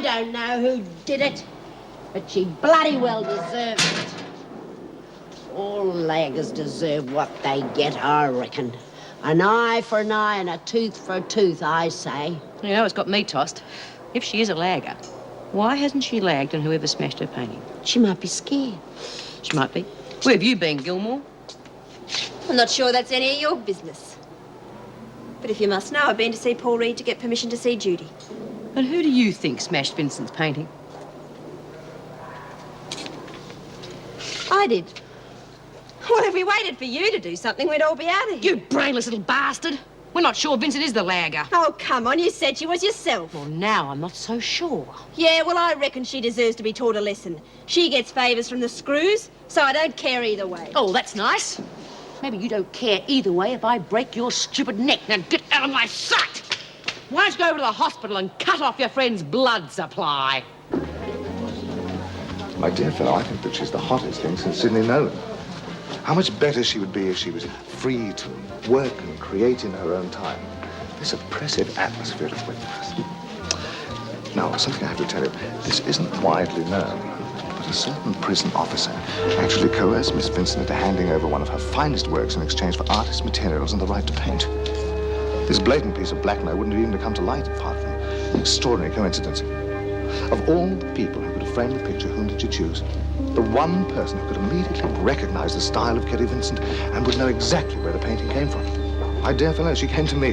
don't know who did it, but she bloody well deserved it. All laggers deserve what they get, I reckon. An eye for an eye and a tooth for a tooth, I say. You know, it's got me tossed. If she is a lagger, why hasn't she lagged on whoever smashed her painting? She might be scared. She might be. Where have you been, Gilmore? I'm not sure that's any of your business. But if you must know, I've been to see Paul Reed to get permission to see Judy. And who do you think smashed Vincent's painting? I did. Well, if we waited for you to do something, we'd all be out of here. You brainless little bastard. We're not sure Vincent is the lagger. Oh, come on, you said she was yourself. Well, now I'm not so sure. Yeah, well, I reckon she deserves to be taught a lesson. She gets favours from the screws, so I don't care either way. Oh, that's nice. Maybe you don't care either way if I break your stupid neck. Now get out of my sight. Why don't you go over to the hospital and cut off your friend's blood supply? My dear fellow, I think that she's the hottest thing since Sydney Nolan. How much better she would be if she was free to work and create in her own time. This oppressive atmosphere of Whitworth. Now, something I have to tell you. This isn't widely known, but a certain prison officer actually coerced Miss Vincent into handing over one of her finest works in exchange for artist materials and the right to paint. This blatant piece of blackmail wouldn't have even come to light apart from an extraordinary coincidence. Of all the people who could have framed the picture, whom did you choose? The one person who could immediately recognize the style of Kerry Vincent and would know exactly where the painting came from. My dear fellow, she came to me.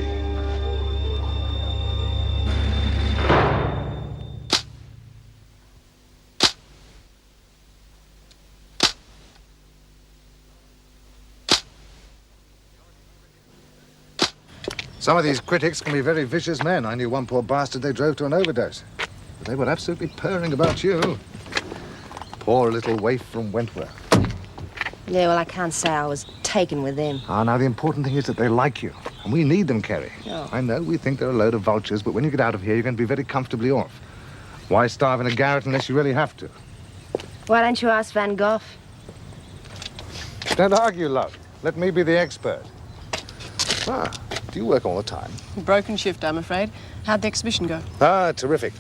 Some of these critics can be very vicious men. I knew one poor bastard they drove to an overdose. But they were absolutely purring about you. Poor little waif from Wentworth. Yeah, well, I can't say I was taken with them. Ah, now the important thing is that they like you. And we need them, Kerry. Oh. I know we think they're a load of vultures, but when you get out of here, you're going to be very comfortably off. Why starve in a garret unless you really have to? Why don't you ask Van Gogh? Don't argue, love. Let me be the expert. Ah, do you work all the time? Broken shift, I'm afraid. How'd the exhibition go? Ah, terrific.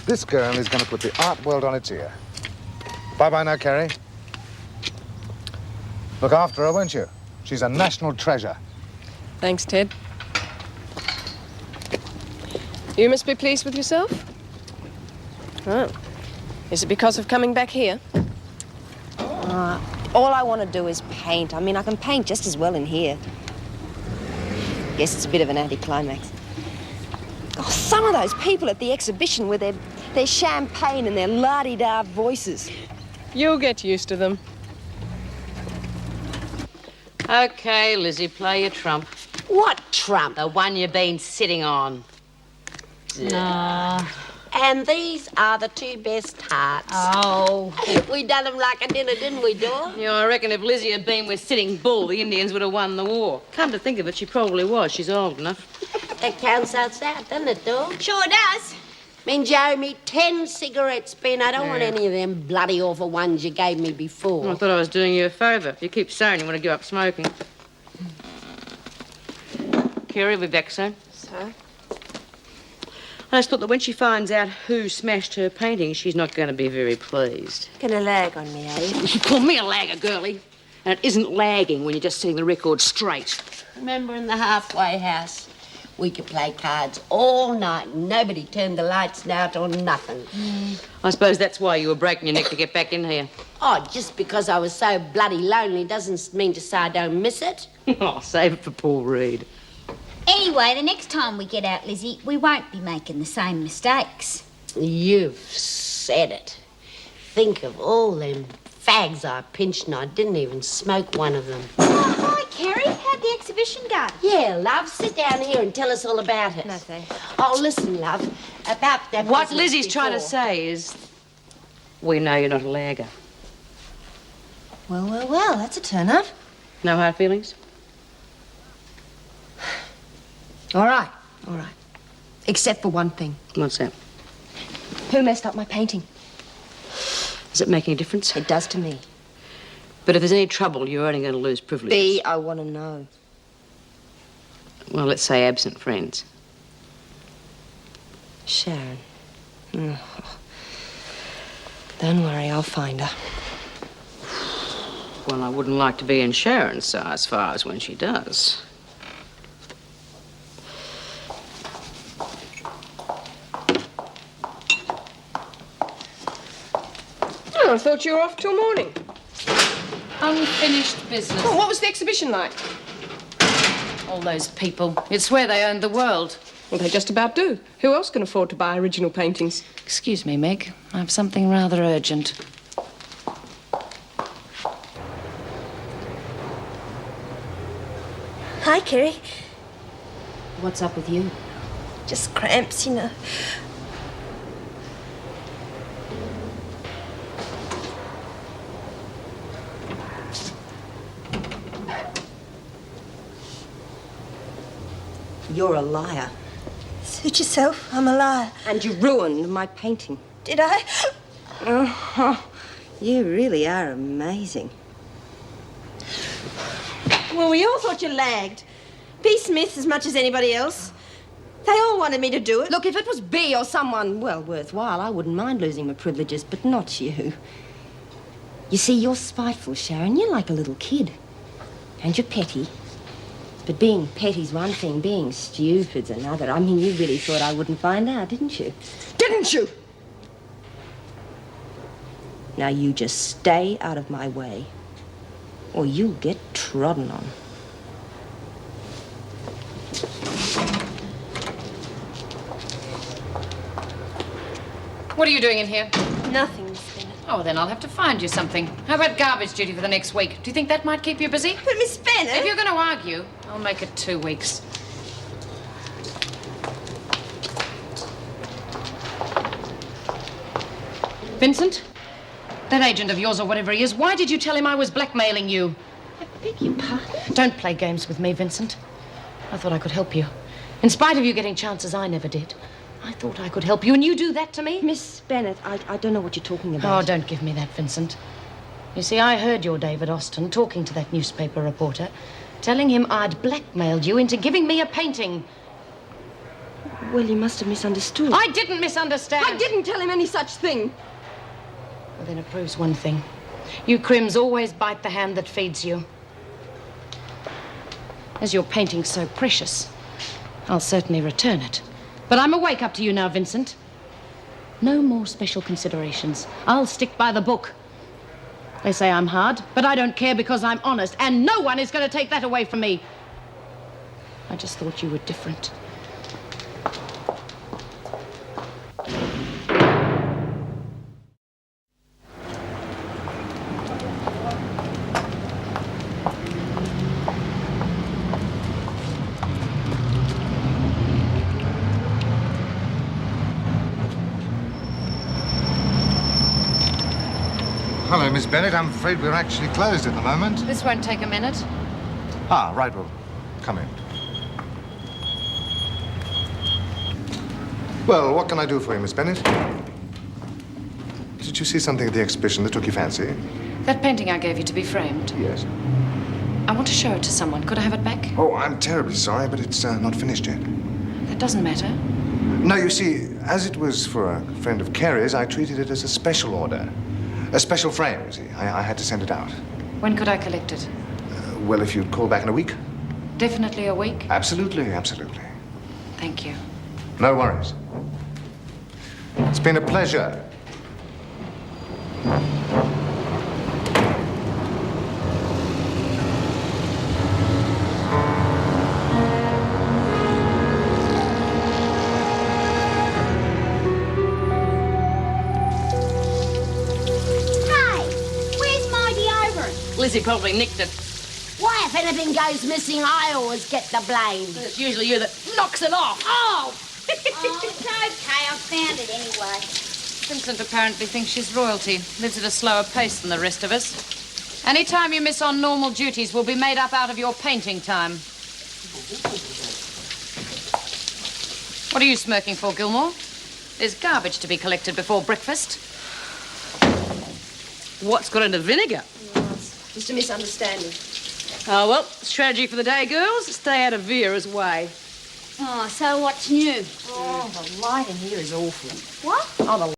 This girl is going to put the art world on its ear. Bye-bye now, Kerry. Look after her, won't you? She's a national treasure. Thanks, Ted. You must be pleased with yourself? Oh. Is it because of coming back here? All I want to do is paint. I mean, I can paint just as well in here. Guess it's a bit of an anticlimax. Oh, some of those people at the exhibition with their champagne and their la-di-da voices. You'll get used to them. Okay, Lizzie, play your trump. What trump? The one you've been sitting on. No. And these are the two best tarts. Oh. We done them like a dinner, didn't we, Dor? Yeah, I reckon if Lizzie had been with Sitting Bull, the Indians would have won the war. Come to think of it, she probably was. She's old enough. That counts out south, doesn't it, Dor? Sure does. Means you owe me 10 cigarettes, Ben. I don't want any of them bloody awful ones you gave me before. I thought I was doing you a favour. You keep saying you want to give up smoking. Kerry will be back soon. So? I just thought that when she finds out who smashed her painting, she's not going to be very pleased. Gonna lag on me, eh? You call me a lagger, girlie. And it isn't lagging when you're just setting the record straight. Remember in the halfway house? We could play cards all night and nobody turned the lights out or nothing. I suppose that's why you were breaking your neck to get back in here. Oh, just because I was so bloody lonely doesn't mean to say I don't miss it. I'll save it for Paul Reed. Anyway, the next time we get out, Lizzie, we won't be making the same mistakes. You've said it. Think of all them fags I pinched and I didn't even smoke one of them. Oh, hi, Kerry. How'd the exhibition go? Yeah, love, sit down here and tell us all about it. No, thanks. Oh, listen, love, about that What business Lizzie's trying to before. say is, we know you're not a lagger. Well, that's a turn-up. No hard feelings? All right. Except for one thing. What's that? Who messed up my painting? Does it make any difference? It does to me. But if there's any trouble, you're only going to lose privileges. B, I want to know. Well, let's say absent friends. Sharon. Don't worry, I'll find her. Well, I wouldn't like to be in Sharon's size far as when she does. Oh, I thought you were off till morning. Unfinished business. Oh, what was the exhibition like? All those people. You'd swear they owned the world. Well, they just about do. Who else can afford to buy original paintings? Excuse me, Meg. I have something rather urgent. Hi, Kerry. What's up with you? Just cramps, you know. You're a liar. Suit yourself. I'm a liar. And you ruined my painting. Did I? Oh, you really are amazing. Well, we all thought you lagged. B. Smith as much as anybody else. They all wanted me to do it. Look, if it was B or someone, well, worthwhile, I wouldn't mind losing my privileges, but not you. You see, you're spiteful, Sharon. You're like a little kid. And you're petty. But being petty's one thing, being stupid's another. I mean, you really thought I wouldn't find out, didn't you? Didn't you? Now, you just stay out of my way, or you'll get trodden on. What are you doing in here? Nothing, Miss Bennett. Oh, then I'll have to find you something. How about garbage duty for the next week? Do you think that might keep you busy? But Miss Bennett... If you're going to argue, I'll make it 2 weeks. Vincent? That agent of yours or whatever he is, why did you tell him I was blackmailing you? I beg your pardon? Don't play games with me, Vincent. I thought I could help you. In spite of you getting chances I never did. I thought I could help you, and you do that to me? Miss Bennett, I don't know what you're talking about. Oh, don't give me that, Vincent. You see, I heard your David Austin talking to that newspaper reporter, telling him I'd blackmailed you into giving me a painting. Well, you must have misunderstood. I didn't misunderstand. I didn't tell him any such thing. Well, then it proves one thing. You crims always bite the hand that feeds you. As your painting's so precious, I'll certainly return it. But I'm awake up to you now, Vincent. No more special considerations. I'll stick by the book. They say I'm hard, but I don't care because I'm honest, and no one is going to take that away from me. I just thought you were different. Hello, Miss Bennett. I'm afraid we're actually closed at the moment. This won't take a minute. Ah, right. Well, come in. Well, what can I do for you, Miss Bennett? Did you see something at the exhibition that took your fancy? That painting I gave you to be framed. Yes. I want to show it to someone. Could I have it back? Oh, I'm terribly sorry, but it's not finished yet. That doesn't matter. No, you see, as it was for a friend of Kerry's, I treated it as a special order. A special frame, you see. I had to send it out. When could I collect it? Well, if you'd call back in a week. Definitely a week? Absolutely, absolutely. Thank you. No worries. It's been a pleasure. Lizzie probably nicked it. Why, if anything goes missing, I always get the blame. It's usually you that knocks it off. Oh! Oh, it's okay. I found it anyway. Vincent apparently thinks she's royalty. Lives at a slower pace than the rest of us. Any time you miss on normal duties will be made up out of your painting time. What are you smirking for, Gilmore? There's garbage to be collected before breakfast. What's got into vinegar? Just a misunderstanding. Oh, well, strategy for the day, girls. Stay out of Vera's way. Oh, so what's new? Oh, the light in here is awful. What? not a